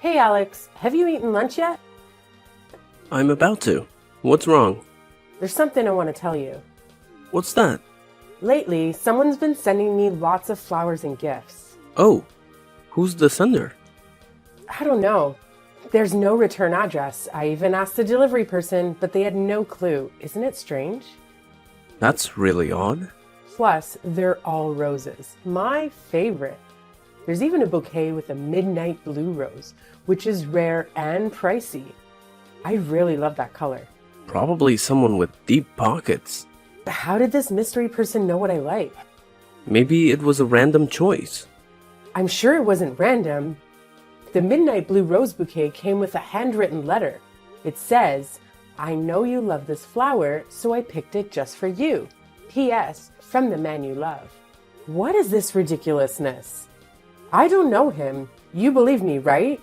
Hey Alex, have you eaten lunch yet? I'm about to. What's wrong? There's something I want to tell you. What's that? Lately, someone's been sending me lots of flowers and gifts. Oh, who's the sender? I don't know. There's no return address. I even asked the delivery person, but they had no clue. Isn't it strange? That's really odd. Plus, they're all roses. My favorite. There's even a bouquet with a midnight blue rose, which is rare and pricey. I really love that color. Probably someone with deep pockets. But how did this mystery person know what I like? Maybe it was a random choice. I'm sure it wasn't random. The midnight blue rose bouquet came with a handwritten letter. It says, "I know you love this flower, so I picked it just for you. P.S. From the man you love." What is this ridiculousness? I don't know him. You believe me, right?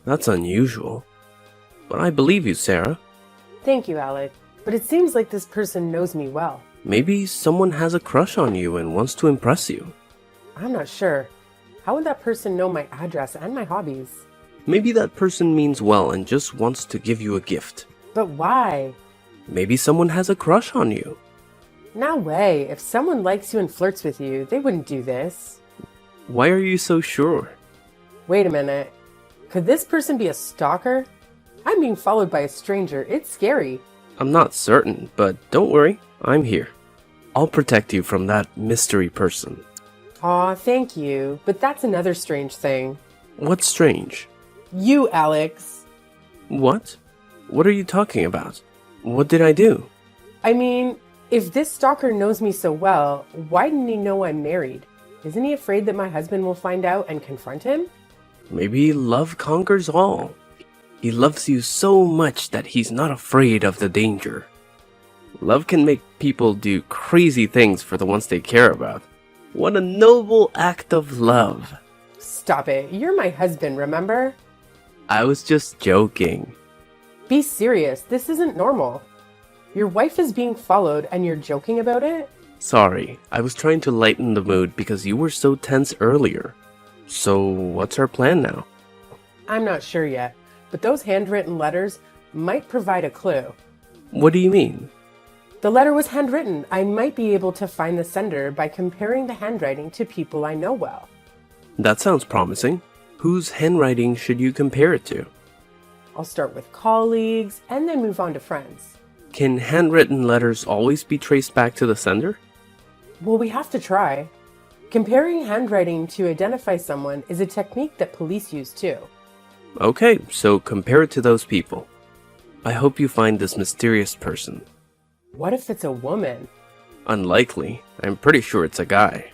That's unusual. But I believe you, Sarah. Thank you, Alec. But it seems like this person knows me well. Maybe someone has a crush on you and wants to impress you. I'm not sure. How would that person know my address and my hobbies? Maybe that person means well and just wants to give you a gift. But why? Maybe someone has a crush on you. No way. If someone likes you and flirts with you, they wouldn't do this. Why are you so sure? Wait a minute. Could this person be a stalker? I'm being followed by a stranger. It's scary. I'm not certain, but don't worry, I'm here. I'll protect you from that mystery person. Aw, thank you. But that's another strange thing. What's strange? You, Alex. What? What are you talking about? What did I do? I mean, if this stalker knows me so well, why didn't he know I'm married? Isn't he afraid that my husband will find out and confront him? Maybe love conquers all. He loves you so much that he's not afraid of the danger. Love can make people do crazy things for the ones they care about. What a noble act of love. Stop it. You're my husband, remember? I was just joking. Be serious. This isn't normal. Your wife is being followed and you're joking about it? Sorry, I was trying to lighten the mood because you were so tense earlier. So, what's our plan now? I'm not sure yet, but those handwritten letters might provide a clue. What do you mean? The letter was handwritten. I might be able to find the sender by comparing the handwriting to people I know well. That sounds promising. Whose handwriting should you compare it to? I'll start with colleagues and then move on to friends. Can handwritten letters always be traced back to the sender? Well, we have to try. Comparing handwriting to identify someone is a technique that police use too. Okay, so compare it to those people. I hope you find this mysterious person. What if it's a woman? Unlikely. I'm pretty sure it's a guy.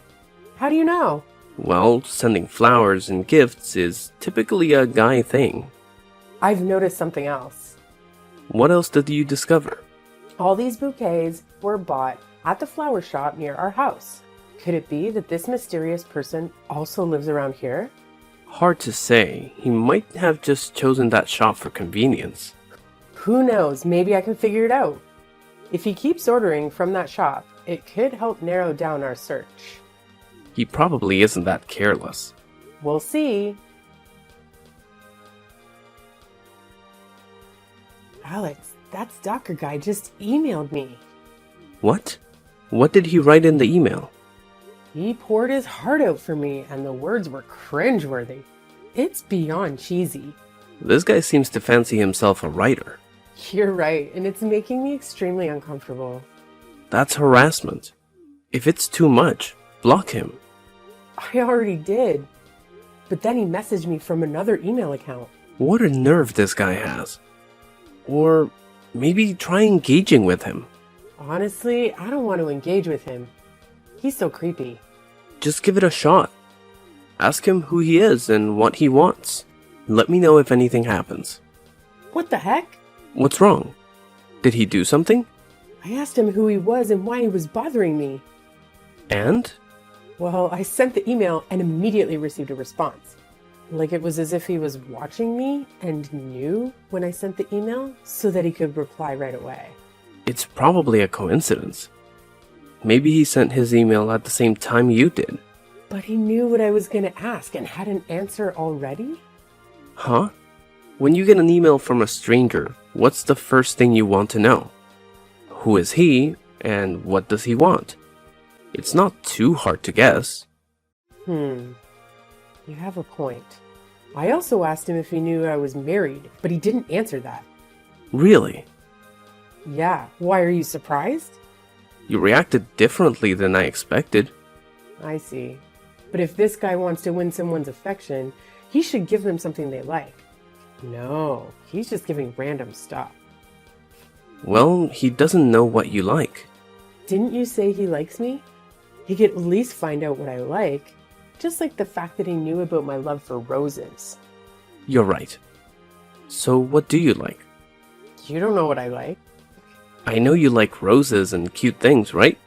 How do you know? Well, sending flowers and gifts is typically a guy thing. I've noticed something else. What else did you discover? All these bouquets were bought at the flower shop near our house. Could it be that this mysterious person also lives around here? Hard to say. He might have just chosen that shop for convenience. Who knows? Maybe I can figure it out. If he keeps ordering from that shop, it could help narrow down our search. He probably isn't that careless. We'll see. Alex, that stalker guy just emailed me. What? What did he write in the email? He poured his heart out for me, and the words were cringeworthy. It's beyond cheesy. This guy seems to fancy himself a writer. You're right, and it's making me extremely uncomfortable. That's harassment. If it's too much, block him. I already did. But then he messaged me from another email account. What a nerve this guy has. Or maybe try engaging with him. Honestly, I don't want to engage with him. He's so creepy. Just give it a shot. Ask him who he is and what he wants. Let me know if anything happens. What the heck? What's wrong? Did he do something? I asked him who he was and why he was bothering me. And? Well, I sent the email and immediately received a response. Like it was as if he was watching me and knew when I sent the email so that he could reply right away. It's probably a coincidence. Maybe he sent his email at the same time you did. But he knew what I was going to ask and had an answer already? Huh? When you get an email from a stranger, what's the first thing you want to know? Who is he, and what does he want? It's not too hard to guess. You have a point. I also asked him if he knew I was married, but he didn't answer that. Really? Yeah, why are you surprised? You reacted differently than I expected. I see. But if this guy wants to win someone's affection, he should give them something they like. No, he's just giving random stuff. Well, he doesn't know what you like. Didn't you say he likes me? He could at least find out what I like, just like the fact that he knew about my love for roses. You're right. So what do you like? You don't know what I like. I know you like roses and cute things, right?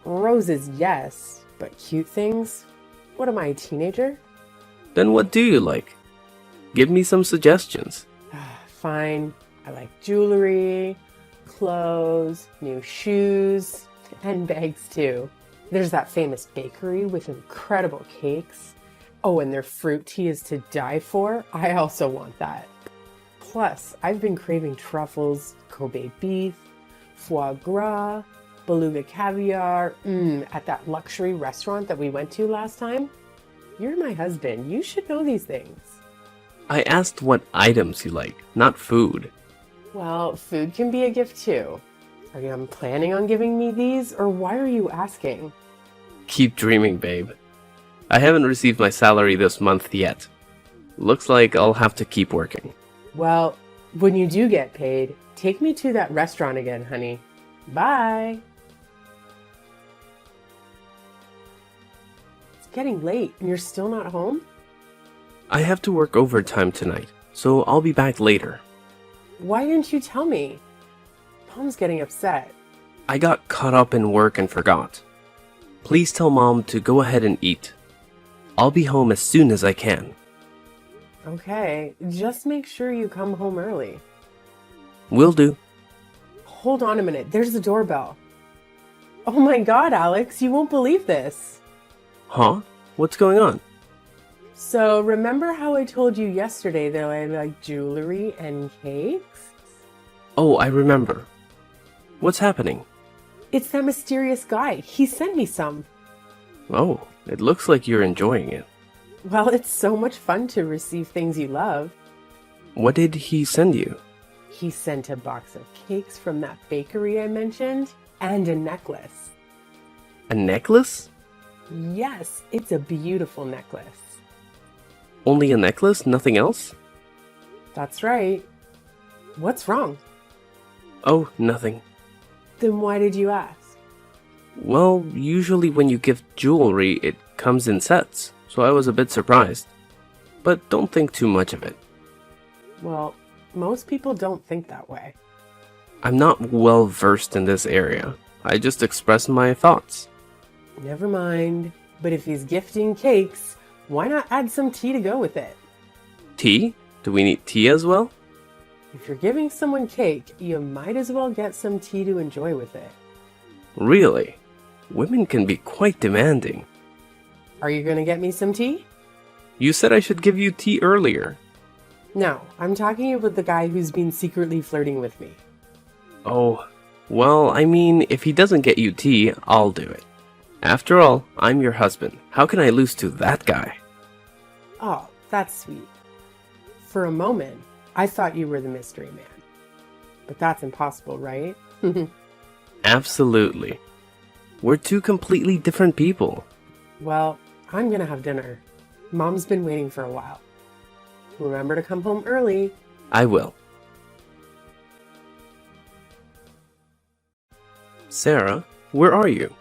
Roses, yes, but cute things? What am I, a teenager? Then what do you like? Give me some suggestions. Fine. I like jewelry, clothes, new shoes, and bags too. There's that famous bakery with incredible cakes. Oh, and their fruit tea is to die for. I also want that. Plus, I've been craving truffles, Kobe beef, foie gras, beluga caviar, at that luxury restaurant that we went to last time. You're my husband. You should know these things. I asked what items you like, not food. Well, food can be a gift too. Are you planning on giving me these, or why are you asking? Keep dreaming, babe. I haven't received my salary this month yet. Looks like I'll have to keep working. Well, when you do get paid, take me to that restaurant again, honey. Bye. It's getting late and you're still not home? I have to work overtime tonight, so I'll be back later. Why didn't you tell me? Mom's getting upset. I got caught up in work and forgot. Please tell Mom to go ahead and eat. I'll be home as soon as I can. Okay, just make sure you come home early. Will do. Hold on a minute, there's the doorbell. Oh my god, Alex, you won't believe this. Huh? What's going on? So, remember how I told you yesterday that I like jewelry and cakes? Oh, I remember. What's happening? It's that mysterious guy. He sent me some. Oh, it looks like you're enjoying it. Well, it's so much fun to receive things you love. What did he send you? He sent a box of cakes from that bakery I mentioned, and a necklace. A necklace? Yes, it's a beautiful necklace. Only a necklace, nothing else? That's right. What's wrong? Oh, nothing. Then why did you ask? Well, usually when you gift jewelry, it comes in sets, so I was a bit surprised. But don't think too much of it. Well, most people don't think that way. I'm not well versed in this area. I just express my thoughts. Never mind. But if he's gifting cakes, why not add some tea to go with it? Tea? Do we need tea as well? If you're giving someone cake, you might as well get some tea to enjoy with it. Really? Women can be quite demanding. Are you gonna get me some tea? You said I should give you tea earlier. No, I'm talking about the guy who's been secretly flirting with me. Oh, well, I mean, if he doesn't get you tea, I'll do it. After all, I'm your husband. How can I lose to that guy? Oh, that's sweet. For a moment, I thought you were the mystery man. But that's impossible, right? Absolutely. We're two completely different people. Well, I'm gonna have dinner. Mom's been waiting for a while. Remember to come home early. I will. Sarah, where are you?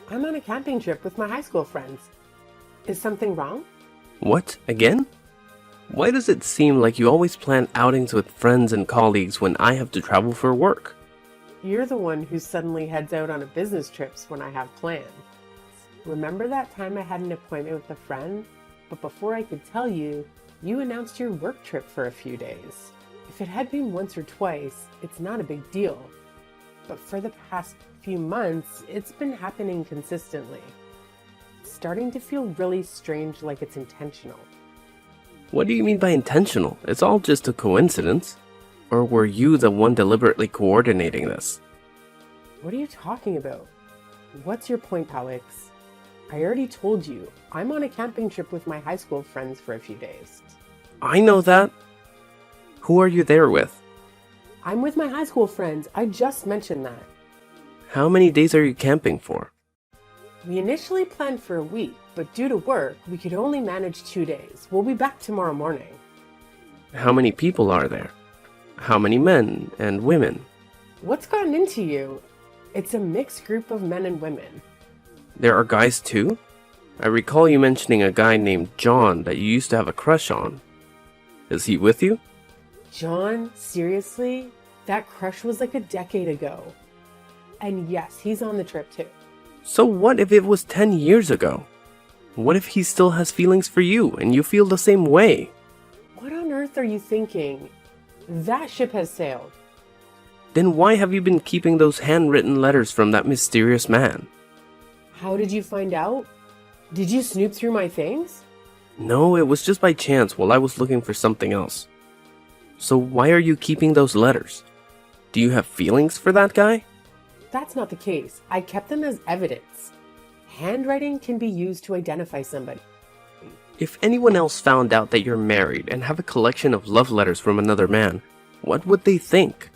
I'm on a camping trip with my high school friends. Is something wrong? What, again? Why does it seem like you always plan outings with friends and colleagues when I have to travel for work? You're the one who suddenly heads out on a business trips when I have plans. Remember that time I had an appointment with a friend? But before I could tell you, you announced your work trip for a few days. If it had been once or twice, it's not a big deal. But for the past few months, it's been happening consistently. It's starting to feel really strange, like it's intentional. What do you mean by intentional? It's all just a coincidence. Or were you the one deliberately coordinating this? What are you talking about? What's your point, Alex? I already told you, I'm on a camping trip with my high school friends for a few days. I know that. Who are you there with? I'm with my high school friends. I just mentioned that. How many days are you camping for? We initially planned for a week, but due to work, we could only manage 2 days. We'll be back tomorrow morning. How many people are there? How many men and women? What's gotten into you? It's a mixed group of men and women. There are guys too? I recall you mentioning a guy named John that you used to have a crush on. Is he with you? John? Seriously? That crush was like a decade ago. And yes, he's on the trip too. So what if it was 10 years ago? What if he still has feelings for you and you feel the same way? What on earth are you thinking? That ship has sailed. Then why have you been keeping those handwritten letters from that mysterious man? How did you find out? Did you snoop through my things? No, it was just by chance while I was looking for something else. So why are you keeping those letters? Do you have feelings for that guy? That's not the case. I kept them as evidence. Handwriting can be used to identify somebody. If anyone else found out that you're married and have a collection of love letters from another man, what would they think?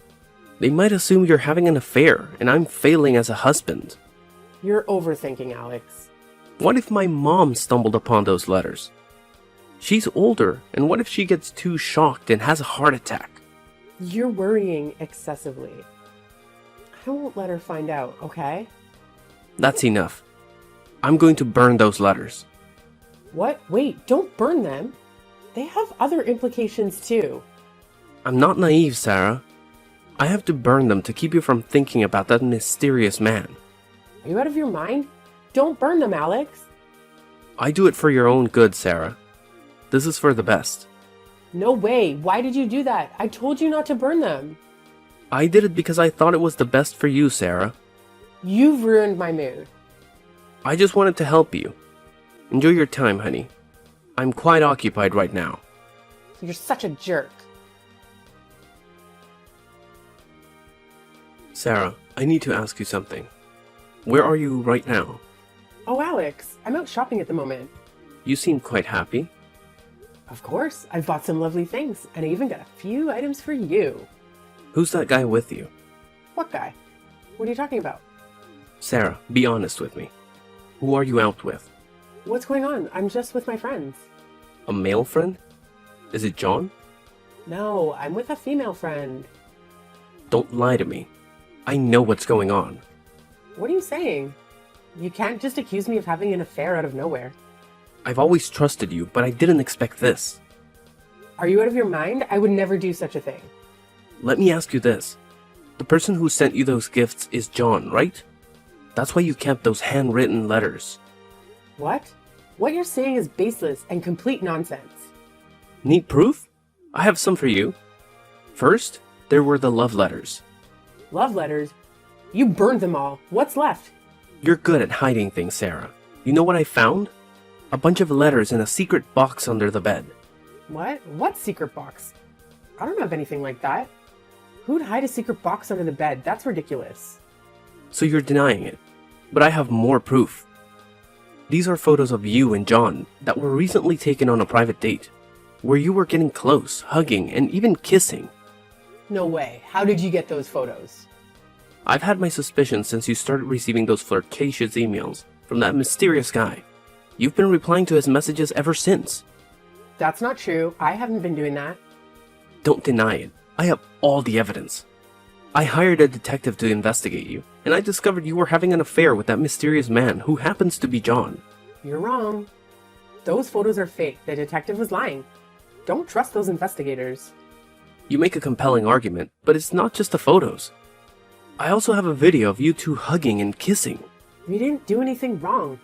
They might assume you're having an affair and I'm failing as a husband. You're overthinking, Alex. What if my mom stumbled upon those letters? She's older, and what if she gets too shocked and has a heart attack? You're worrying excessively. I won't let her find out, okay? That's enough. I'm going to burn those letters. What? Wait, don't burn them. They have other implications too. I'm not naive, Sarah. I have to burn them to keep you from thinking about that mysterious man. Are you out of your mind? Don't burn them, Alex. I do it for your own good, Sarah. This is for the best. No way. Why did you do that? I told you not to burn them. I did it because I thought it was the best for you, Sarah. You've ruined my mood. I just wanted to help you. Enjoy your time, honey. I'm quite occupied right now. You're such a jerk. Sarah, I need to ask you something. Where are you right now? Oh, Alex, I'm out shopping at the moment. You seem quite happy. Of course, I've bought some lovely things, and I even got a few items for you. Who's that guy with you? What guy? What are you talking about? Sarah, be honest with me. Who are you out with? What's going on? I'm just with my friends. A male friend? Is it John? No, I'm with a female friend. Don't lie to me. I know what's going on. What are you saying? You can't just accuse me of having an affair out of nowhere. I've always trusted you, but I didn't expect this. Are you out of your mind? I would never do such a thing. Let me ask you this. The person who sent you those gifts is John, right? That's why you kept those handwritten letters. What? What you're saying is baseless and complete nonsense. Need proof? I have some for you. First, there were the love letters. Love letters? You burned them all. What's left? You're good at hiding things, Sarah. You know what I found? A bunch of letters in a secret box under the bed. What? What secret box? I don't have anything like that. Who'd hide a secret box under the bed? That's ridiculous. So you're denying it. But I have more proof. These are photos of you and John that were recently taken on a private date, where you were getting close, hugging, and even kissing. No way. How did you get those photos? I've had my suspicions since you started receiving those flirtatious emails from that mysterious guy. You've been replying to his messages ever since. That's not true. I haven't been doing that. Don't deny it. I have all the evidence. I hired a detective to investigate you, and I discovered you were having an affair with that mysterious man who happens to be John. You're wrong. Those photos are fake. The detective was lying. Don't trust those investigators. You make a compelling argument, but it's not just the photos. I also have a video of you two hugging and kissing. We didn't do anything wrong.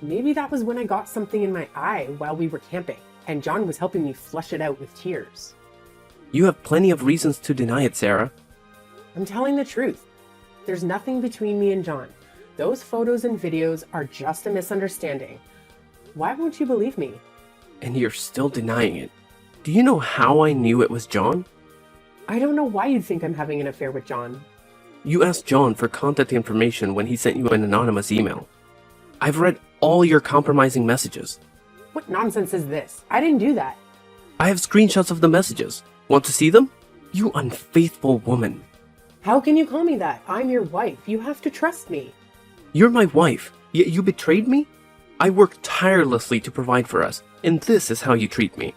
Maybe that was when I got something in my eye while we were camping, and John was helping me flush it out with tears. You have plenty of reasons to deny it, Sarah. I'm telling the truth. There's nothing between me and John. Those photos and videos are just a misunderstanding. Why won't you believe me? And you're still denying it. Do you know how I knew it was John? I don't know why you'd think I'm having an affair with John. You asked John for contact information when he sent you an anonymous email. I've read all your compromising messages. What nonsense is this? I didn't do that. I have screenshots of the messages. Want to see them? You unfaithful woman. How can you call me that? I'm your wife. You have to trust me. You're my wife, yet you betrayed me? I work tirelessly to provide for us, and this is how you treat me.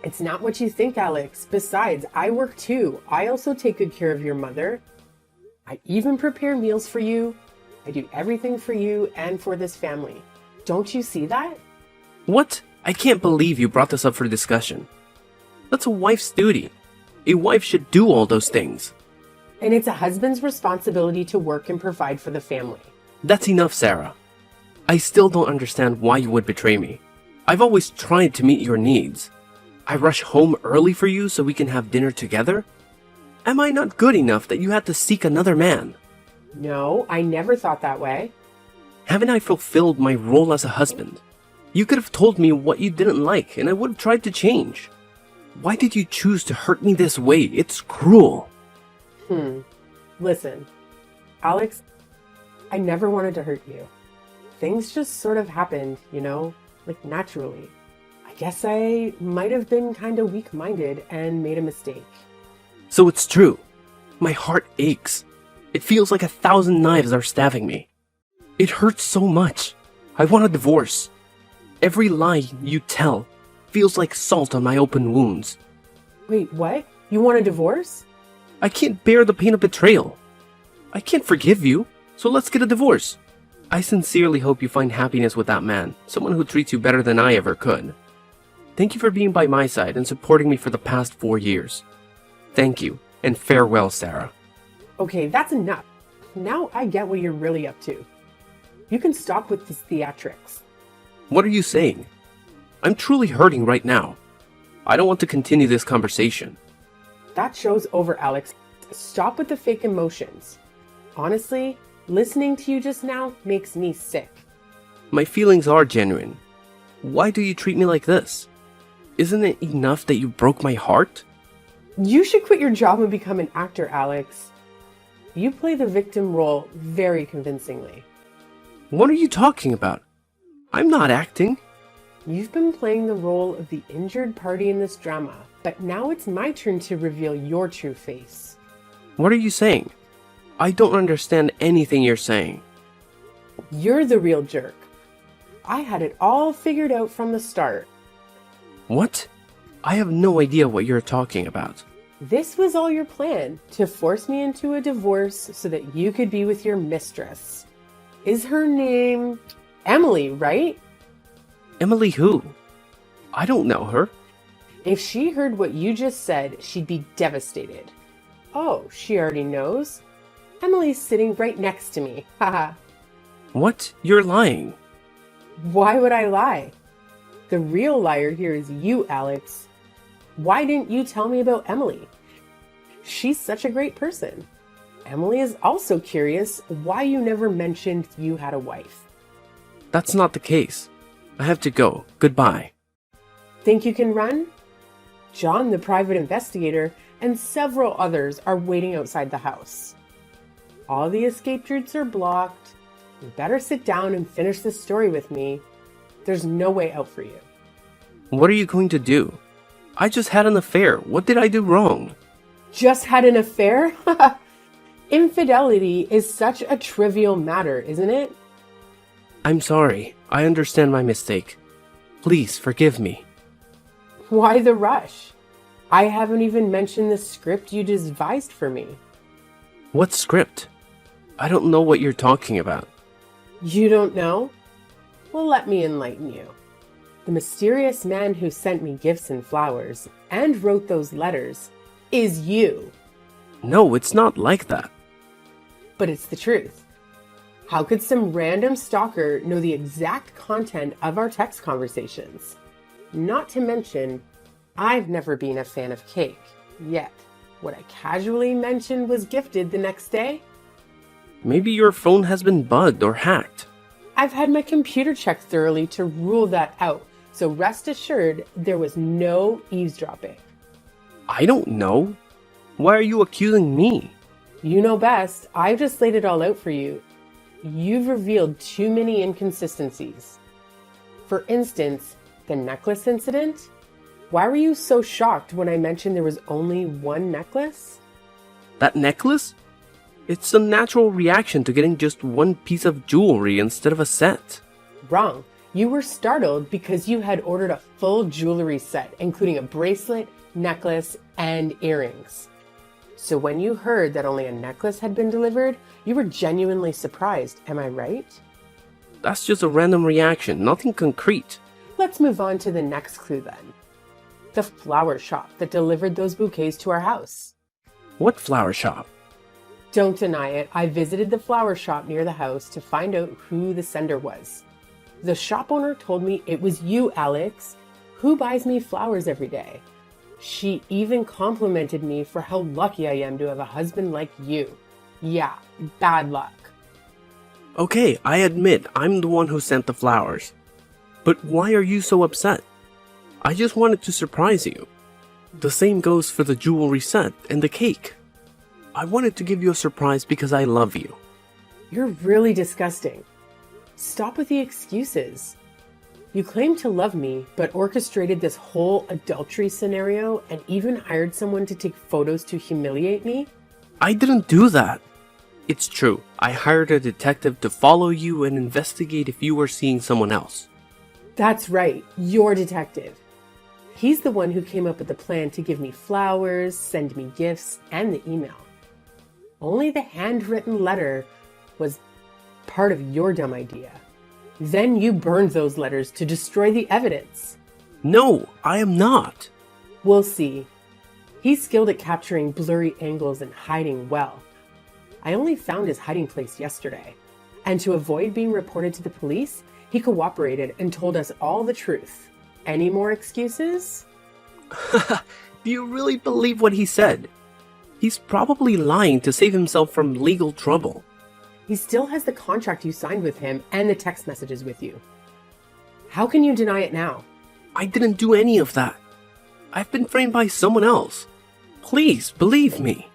It's not what you think, Alex. Besides, I work too. I also take good care of your mother. I even prepare meals for you. I do everything for you and for this family. Don't you see that? What? I can't believe you brought this up for discussion. That's a wife's duty. A wife should do all those things. And it's a husband's responsibility to work and provide for the family. That's enough, Sarah. I still don't understand why you would betray me. I've always tried to meet your needs. I rush home early for you so we can have dinner together? Am I not good enough that you had to seek another man? No, I never thought that way. Haven't I fulfilled my role as a husband? You could have told me what you didn't like, and I would have tried to change. Why did you choose to hurt me this way? It's cruel. Listen, Alex, I never wanted to hurt you. Things just sort of happened, like naturally. I guess I might have been kind of weak-minded and made a mistake. So it's true. My heart aches. It feels like 1,000 knives are stabbing me. It hurts so much. I want a divorce. Every lie you tell feels like salt on my open wounds. Wait, what? You want a divorce? I can't bear the pain of betrayal. I can't forgive you, so let's get a divorce. I sincerely hope you find happiness with that man, someone who treats you better than I ever could. Thank you for being by my side and supporting me for the past 4 years. Thank you, and farewell, Sarah. Okay, that's enough. Now I get what you're really up to. You can stop with this theatrics. What are you saying? I'm truly hurting right now. I don't want to continue this conversation. That show's over, Alex. Stop with the fake emotions. Honestly, listening to you just now makes me sick. My feelings are genuine. Why do you treat me like this? Isn't it enough that you broke my heart? You should quit your job and become an actor, Alex. You play the victim role very convincingly. What are you talking about? I'm not acting. You've been playing the role of the injured party in this drama, but now it's my turn to reveal your true face. What are you saying? I don't understand anything you're saying. You're the real jerk. I had it all figured out from the start. What? I have no idea what you're talking about. This was all your plan, to force me into a divorce so that you could be with your mistress. Is her name Emily, right? Emily who? I don't know her. If she heard what you just said, she'd be devastated. Oh, she already knows? Emily's sitting right next to me. Haha. What? You're lying. Why would I lie? The real liar here is you, Alex. Why didn't you tell me about Emily? She's such a great person. Emily is also curious why you never mentioned you had a wife. That's not the case. I have to go. Goodbye. Think you can run? John, the private investigator, and several others are waiting outside the house. All the escape routes are blocked. You better sit down and finish this story with me. There's no way out for you. What are you going to do? I just had an affair. What did I do wrong? Just had an affair? Infidelity is such a trivial matter, isn't it? I'm sorry. I understand my mistake. Please forgive me. Why the rush? I haven't even mentioned the script you devised for me. What script? I don't know what you're talking about. You don't know? Well, let me enlighten you. The mysterious man who sent me gifts and flowers and wrote those letters is you. No, it's not like that. But it's the truth. How could some random stalker know the exact content of our text conversations? Not to mention, I've never been a fan of cake, yet what I casually mentioned was gifted the next day. Maybe your phone has been bugged or hacked. I've had my computer checked thoroughly to rule that out, So rest assured, there was no eavesdropping. I don't know. Why are you accusing me? You know best. I've just laid it all out for you. You've revealed too many inconsistencies. For instance, the necklace incident? Why were you so shocked when I mentioned there was only one necklace? That necklace? It's a natural reaction to getting just one piece of jewelry instead of a set. Wrong. You were startled because you had ordered a full jewelry set, including a bracelet, necklace, and earrings. So when you heard that only a necklace had been delivered, you were genuinely surprised, am I right? That's just a random reaction, nothing concrete. Let's move on to the next clue then. The flower shop that delivered those bouquets to our house. What flower shop? Don't deny it, I visited the flower shop near the house to find out who the sender was. The shop owner told me it was you, Alex, who buys me flowers every day. She even complimented me for how lucky I am to have a husband like you. Yeah, bad luck. Okay, I admit I'm the one who sent the flowers. But why are you so upset? I just wanted to surprise you. The same goes for the jewelry set and the cake. I wanted to give you a surprise because I love you. You're really disgusting. Stop with the excuses. You claim to love me, but orchestrated this whole adultery scenario and even hired someone to take photos to humiliate me? I didn't do that. It's true, I hired a detective to follow you and investigate if you were seeing someone else. That's right, your detective. He's the one who came up with the plan to give me flowers, send me gifts, and the email. Only the handwritten letter was part of your dumb idea. Then you burned those letters to destroy the evidence. No, I am not. We'll see. He's skilled at capturing blurry angles and hiding well. I only found his hiding place yesterday. And to avoid being reported to the police, he cooperated and told us all the truth. Any more excuses? Do you really believe what he said? He's probably lying to save himself from legal trouble. He still has the contract you signed with him and the text messages with you. How can you deny it now? I didn't do any of that. I've been framed by someone else. Please, believe me.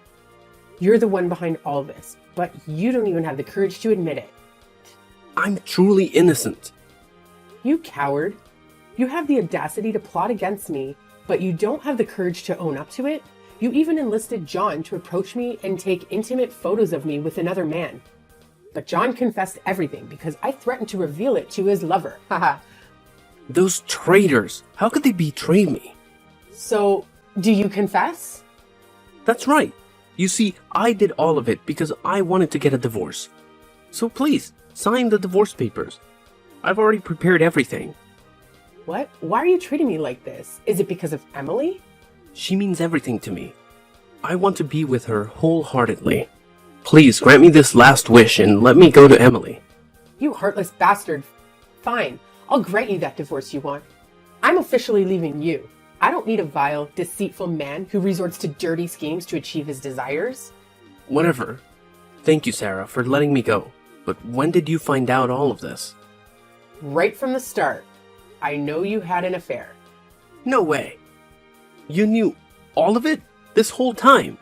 You're the one behind all this, but you don't even have the courage to admit it. I'm truly innocent. You coward. You have the audacity to plot against me, but you don't have the courage to own up to it. You even enlisted John to approach me and take intimate photos of me with another man. But John confessed everything because I threatened to reveal it to his lover. Haha. Those traitors, how could they betray me? So, do you confess? That's right. You see, I did all of it because I wanted to get a divorce. So please, sign the divorce papers. I've already prepared everything. What? Why are you treating me like this? Is it because of Emily? She means everything to me. I want to be with her wholeheartedly. Please grant me this last wish and let me go to Emily. You heartless bastard. Fine, I'll grant you that divorce you want. I'm officially leaving you. I don't need a vile, deceitful man who resorts to dirty schemes to achieve his desires. Whatever. Thank you, Sarah, for letting me go. But when did you find out all of this? Right from the start. I know you had an affair. No way. You knew all of it this whole time?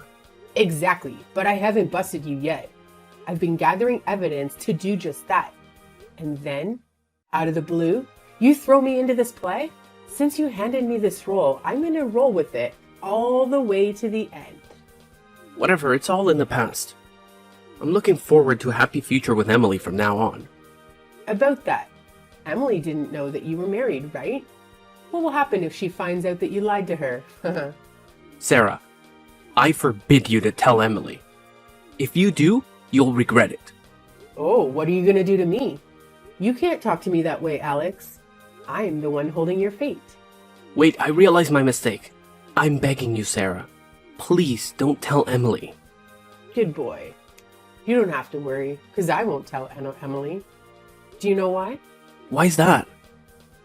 Exactly, but I haven't busted you yet. I've been gathering evidence to do just that. And then, out of the blue, you throw me into this play? Since you handed me this role, I'm gonna roll with it all the way to the end. Whatever, it's all in the past. I'm looking forward to a happy future with Emily from now on. About that, Emily didn't know that you were married, right? What will happen if she finds out that you lied to her? Sarah, I forbid you to tell Emily. If you do, you'll regret it. Oh, what are you gonna do to me? You can't talk to me that way, Alex. I'm the one holding your fate. Wait, I realize my mistake. I'm begging you, Sarah. Please don't tell Emily. Good boy. You don't have to worry, because I won't tell Emily. Do you know why? Why's that?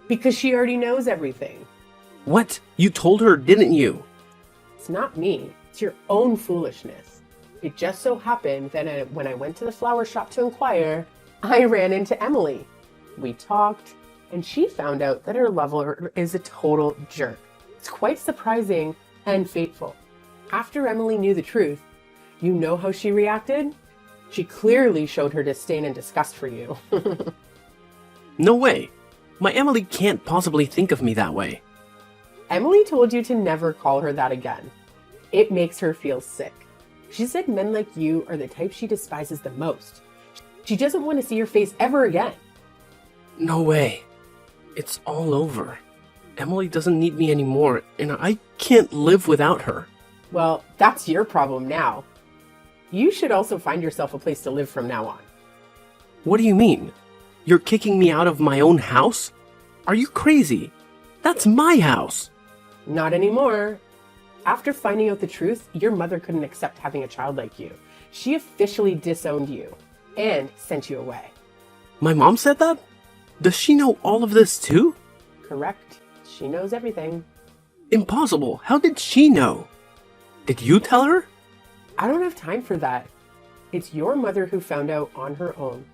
Because she already knows everything. What? You told her, didn't you? It's not me. It's your own foolishness. It just so happened that when I went to the flower shop to inquire, I ran into Emily. We talked, and she found out that her lover is a total jerk. It's quite surprising and fateful. After Emily knew the truth, you know how she reacted? She clearly showed her disdain and disgust for you. No way. My Emily can't possibly think of me that way. Emily told you to never call her that again. It makes her feel sick. She said men like you are the type she despises the most. She doesn't want to see your face ever again. No way. It's all over. Emily doesn't need me anymore, and I can't live without her. Well, that's your problem now. You should also find yourself a place to live from now on. What do you mean? You're kicking me out of my own house? Are you crazy? That's my house. Not anymore. After finding out the truth, your mother couldn't accept having a child like you. She officially disowned you and sent you away. My mom said that? Does she know all of this too? Correct. She knows everything. Impossible. How did she know? Did you tell her? I don't have time for that. It's your mother who found out on her own.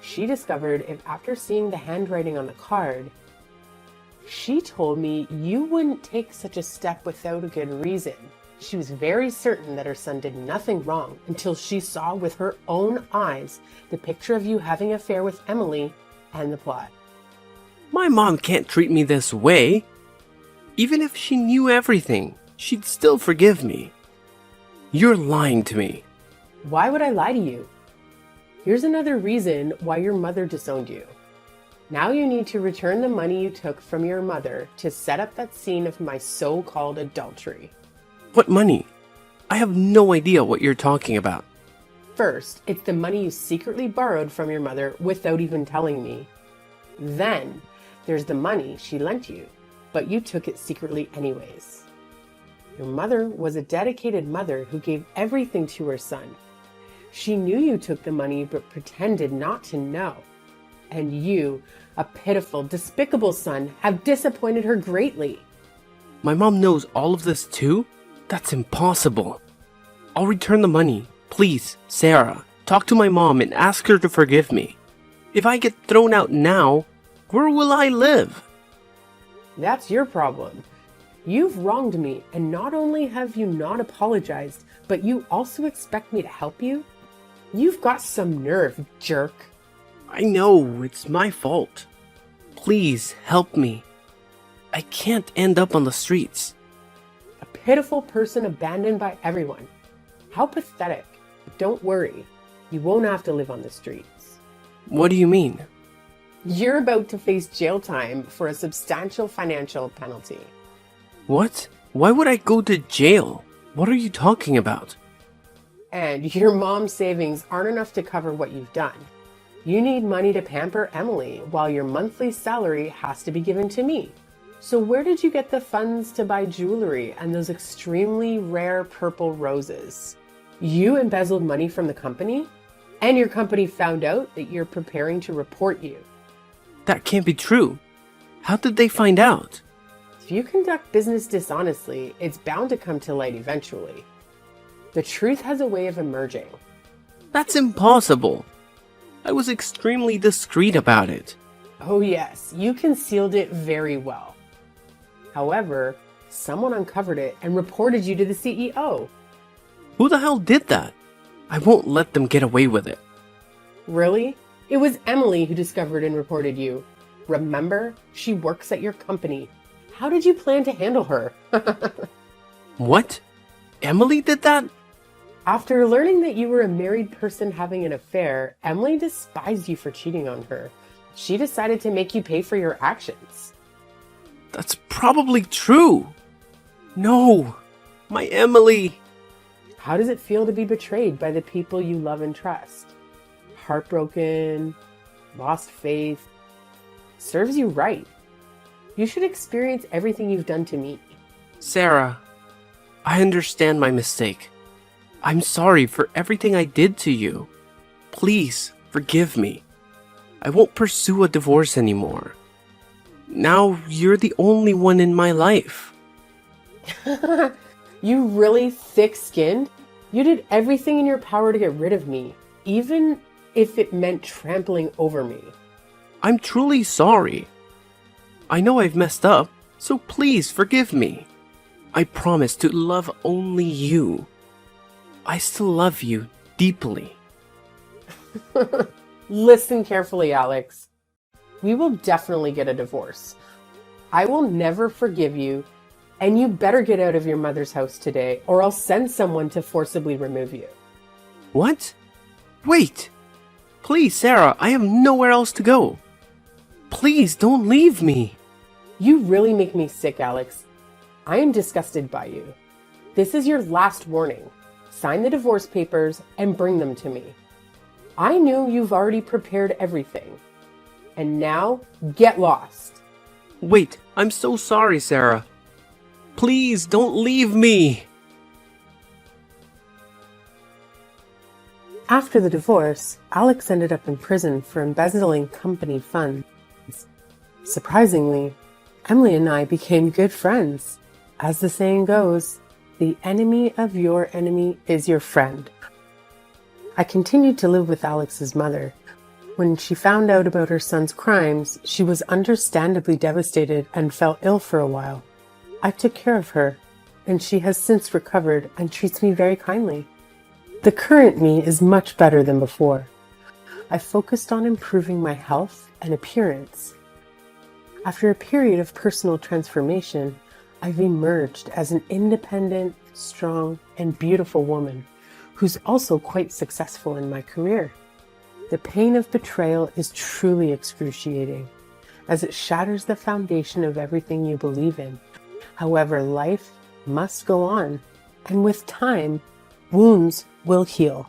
She discovered it after seeing the handwriting on the card. She told me you wouldn't take such a step without a good reason. She was very certain that her son did nothing wrong until she saw with her own eyes the picture of you having an affair with Emily and the plot. My mom can't treat me this way. Even if she knew everything, she'd still forgive me. You're lying to me. Why would I lie to you? Here's another reason why your mother disowned you. Now you need to return the money you took from your mother to set up that scene of my so-called adultery. What money? I have no idea what you're talking about. First, it's the money you secretly borrowed from your mother without even telling me. Then, there's the money she lent you, but you took it secretly anyways. Your mother was a dedicated mother who gave everything to her son. She knew you took the money but pretended not to know. And you, a pitiful, despicable son, have disappointed her greatly. My mom knows all of this too? That's impossible. I'll return the money. Please, Sarah, talk to my mom and ask her to forgive me. If I get thrown out now, where will I live? That's your problem. You've wronged me, and not only have you not apologized, but you also expect me to help you? You've got some nerve, jerk. I know, it's my fault. Please, help me. I can't end up on the streets. A pitiful person abandoned by everyone. How pathetic. But don't worry, you won't have to live on the streets. What do you mean? You're about to face jail time for a substantial financial penalty. What? Why would I go to jail? What are you talking about? And your mom's savings aren't enough to cover what you've done. You need money to pamper Emily, while your monthly salary has to be given to me. So where did you get the funds to buy jewelry and those extremely rare purple roses? You embezzled money from the company? And your company found out that you're preparing to report you. That can't be true. How did they find out? If you conduct business dishonestly, it's bound to come to light eventually. The truth has a way of emerging. That's impossible. I was extremely discreet about it. Oh yes, you concealed it very well. However, someone uncovered it and reported you to the CEO. Who the hell did that? I won't let them get away with it. Really? It was Emily who discovered and reported you. Remember? She works at your company. How did you plan to handle her? What? Emily did that? After learning that you were a married person having an affair, Emily despised you for cheating on her. She decided to make you pay for your actions. That's probably true. No, my Emily. How does it feel to be betrayed by the people you love and trust? Heartbroken, lost faith. Serves you right. You should experience everything you've done to me. Sarah, I understand my mistake. I'm sorry for everything I did to you. Please, forgive me. I won't pursue a divorce anymore. Now you're the only one in my life. You really thick-skinned? You did everything in your power to get rid of me, even if it meant trampling over me. I'm truly sorry. I know I've messed up, so please forgive me. I promise to love only you. I still love you deeply. Listen carefully, Alex. We will definitely get a divorce. I will never forgive you, and you better get out of your mother's house today, or I'll send someone to forcibly remove you. What? Wait! Please, Sarah, I have nowhere else to go. Please don't leave me. You really make me sick, Alex. I am disgusted by you. This is your last warning. Sign the divorce papers and bring them to me. I knew you've already prepared everything. And now, get lost. Wait, I'm so sorry, Sarah. Please don't leave me. After the divorce, Alex ended up in prison for embezzling company funds. Surprisingly, Emily and I became good friends. As the saying goes, the enemy of your enemy is your friend. I continued to live with Alex's mother. When she found out about her son's crimes, she was understandably devastated and fell ill for a while. I took care of her, and she has since recovered and treats me very kindly. The current me is much better than before. I focused on improving my health and appearance. After a period of personal transformation, I've emerged as an independent, strong, and beautiful woman who's also quite successful in my career. The pain of betrayal is truly excruciating, as it shatters the foundation of everything you believe in. However, life must go on, and with time, wounds will heal.